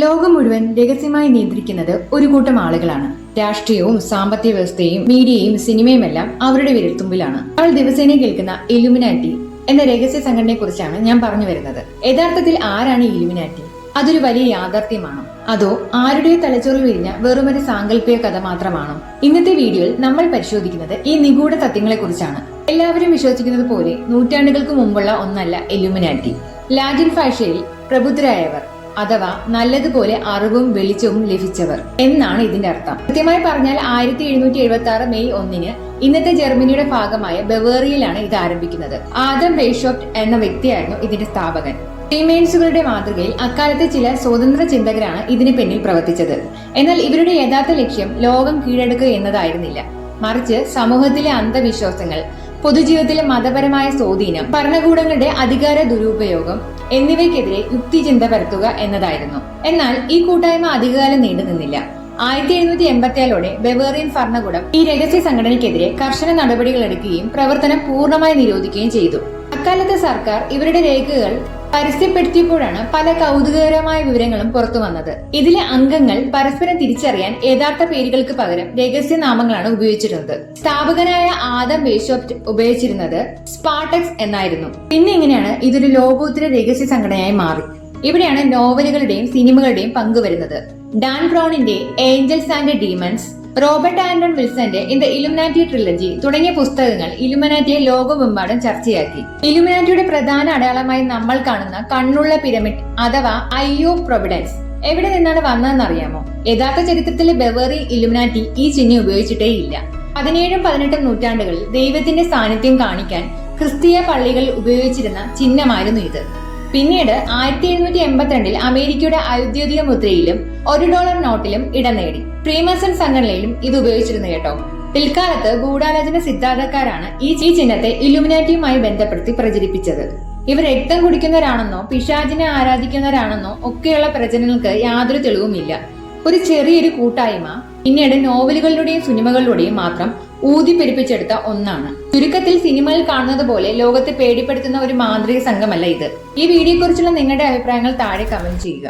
ലോകം മുഴുവൻ രഹസ്യമായി നിയന്ത്രിക്കുന്നത് ഒരു കൂട്ടം ആളുകളാണ്. രാഷ്ട്രീയവും സാമ്പത്തിക വ്യവസ്ഥയും മീഡിയയും സിനിമയുമെല്ലാം അവരുടെ വിരൽത്തുമ്പിലാണ്. അവൾ ദിവസേന കേൾക്കുന്ന ഇലുമിനാറ്റി എന്ന രഹസ്യ സംഘടനയെ കുറിച്ചാണ് ഞാൻ പറഞ്ഞു വരുന്നത്. യഥാർത്ഥത്തിൽ ആരാണ് ഇലുമിനാറ്റി? അതൊരു വലിയ യാഥാർത്ഥ്യമാണോ, അതോ ആരുടെയോ തലച്ചോറിൽ വിരിഞ്ഞ വെറുമൊരു സാങ്കല്പിക കഥ മാത്രമാണോ? ഇന്നത്തെ വീഡിയോയിൽ നമ്മൾ പരിശോധിക്കുന്നത് ഈ നിഗൂഢ സത്യങ്ങളെ കുറിച്ചാണ്. എല്ലാവരും വിശ്വസിക്കുന്നത് പോലെ നൂറ്റാണ്ടുകൾക്ക് മുമ്പുള്ള ഒന്നല്ല ഇലുമിനാറ്റി. ലാറ്റിൻ ഭാഷയിൽ പ്രബുദ്ധരായവർ അഥവാ നല്ലതുപോലെ അറിവും വെളിച്ചവും ലഭിച്ചവർ എന്നാണ് ഇതിന്റെ അർത്ഥം. കൃത്യമായി പറഞ്ഞാൽ 1776 മെയ് 1 ഇന്നത്തെ ജർമ്മനിയുടെ ഭാഗമായ ബവേറിയയിലാണ് ഇത് ആരംഭിക്കുന്നത്. ആദം വെയ്ഷോഫ്റ്റ് എന്ന വ്യക്തിയായിരുന്നു ഇതിന്റെ സ്ഥാപകൻ. ഫ്രീമെയിൻസുകളുടെ മാതൃകയിൽ അക്കാലത്തെ ചില സ്വതന്ത്ര ചിന്തകരാണ് ഇതിന് പിന്നിൽ പ്രവർത്തിച്ചത്. എന്നാൽ ഇവരുടെ യഥാർത്ഥ ലക്ഷ്യം ലോകം കീഴടക്കുക എന്നതായിരുന്നില്ല. മറിച്ച് സമൂഹത്തിലെ അന്ധവിശ്വാസങ്ങൾ, പൊതുജീവിതത്തിലെ മതപരമായ സ്വാധീനം, ഭരണകൂടങ്ങളുടെ അധികാര ദുരുപയോഗം എന്നിവയ്ക്കെതിരെ യുക്തിചിന്ത പരത്തുക എന്നതായിരുന്നു. എന്നാൽ ഈ കൂട്ടായ്മ അധികകാലം നീണ്ടുനിന്നില്ല. 1787 ബവേറിയൻ ഭരണകൂടം ഈ രഹസ്യ സംഘടനയ്ക്കെതിരെ കർശന നടപടികൾ എടുക്കുകയും പ്രവർത്തനം പൂർണ്ണമായി നിരോധിക്കുകയും ചെയ്തു. അക്കാലത്തെ സർക്കാർ ഇവരുടെ രേഖകൾ പരസ്യപ്പെടുത്തിയപ്പോഴാണ് പല കൗതുകകരമായ വിവരങ്ങളും പുറത്തു വന്നത്. ഇതിലെ അംഗങ്ങൾ പരസ്പരം തിരിച്ചറിയാൻ യഥാർത്ഥ പേരുകൾക്ക് പകരം രഹസ്യനാമങ്ങളാണ് ഉപയോഗിച്ചിരുന്നത്. സ്ഥാപകനായ ആദം വെയ്ഷോഫ്റ്റ് ഉപയോഗിച്ചിരുന്നത് സ്പാർട്ടക്സ് എന്നായിരുന്നു. പിന്നെ എങ്ങനെയാണ് ഇതൊരു ലോകോത്തര രഹസ്യ സംഘടനയായി മാറി? ഇവിടെയാണ് നോവലുകളുടെയും സിനിമകളുടെയും പങ്ക് വരുന്നത്. ഡാൻ ബ്രൗണിന്റെ angels and demons, Robert Anton വിൽസന്റെ ഇൻ ദ ഇലുമിനാറ്റി ട്രിലജി തുടങ്ങിയ പുസ്തകങ്ങൾ ഇലുമിനാറ്റിയെ ലോകമെമ്പാടും ചർച്ചയാക്കി. ഇലുമിനാറ്റിയുടെ പ്രധാന അടയാളമായി നമ്മൾ കാണുന്ന കണ്ണുള്ള പിരമിഡ് അഥവാ ഐ ഓഫ് പ്രൊവിഡൻസ് എവിടെ നിന്നാണ് വന്നതെന്ന് അറിയാമോ? യഥാർത്ഥ ചരിത്രത്തിലെ ബവേറി ഇലുമിനാറ്റി ഈ ചിഹ്നം ഉപയോഗിച്ചിട്ടേ ഇല്ല. 17ഉം 18ഉം നൂറ്റാണ്ടുകളിൽ ദൈവത്തിന്റെ സാന്നിധ്യം കാണിക്കാൻ ക്രിസ്തീയ പള്ളികൾ ഉപയോഗിച്ചിരുന്ന ചിഹ്നമായിരുന്നു ഇത്. പിന്നീട് 1782 അമേരിക്കയുടെ ഔദ്യോഗിക മുദ്രയിലും $1 നോട്ടിലും ഇടം നേടി. ഫ്രീമസൺ സംഘടനയിലും ഇത് ഉപയോഗിച്ചിരുന്നു കേട്ടോ. പിൽക്കാലത്ത് ഗൂഢാലോചന സിദ്ധാന്തക്കാരാണ് ഈ ചിഹ്നത്തെ ഇലുമിനാറ്റിയുമായി ബന്ധപ്പെടുത്തി പ്രചരിപ്പിച്ചത്. ഇവർ രക്തം കുടിക്കുന്നവരാണെന്നോ പിശാചിനെ ആരാധിക്കുന്നവരാണെന്നോ ഒക്കെയുള്ള പ്രചരണങ്ങൾക്ക് യാതൊരു തെളിവുമില്ല. ഒരു ചെറിയൊരു കൂട്ടായ്മ പിന്നീട് നോവലുകളിലൂടെയും സിനിമകളിലൂടെയും മാത്രം ഊതിപ്പെരുപ്പിച്ചെടുത്ത ഒന്നാണ്. ചുരുക്കത്തിൽ സിനിമയിൽ കാണുന്നത് പോലെ ലോകത്തെ പേടിപ്പെടുത്തുന്ന ഒരു മാന്ത്രിക സംഘമല്ല ഇത്. ഈ വീഡിയോയെ കുറിച്ചുള്ള നിങ്ങളുടെ അഭിപ്രായങ്ങൾ താഴെ കമന്റ് ചെയ്യുക.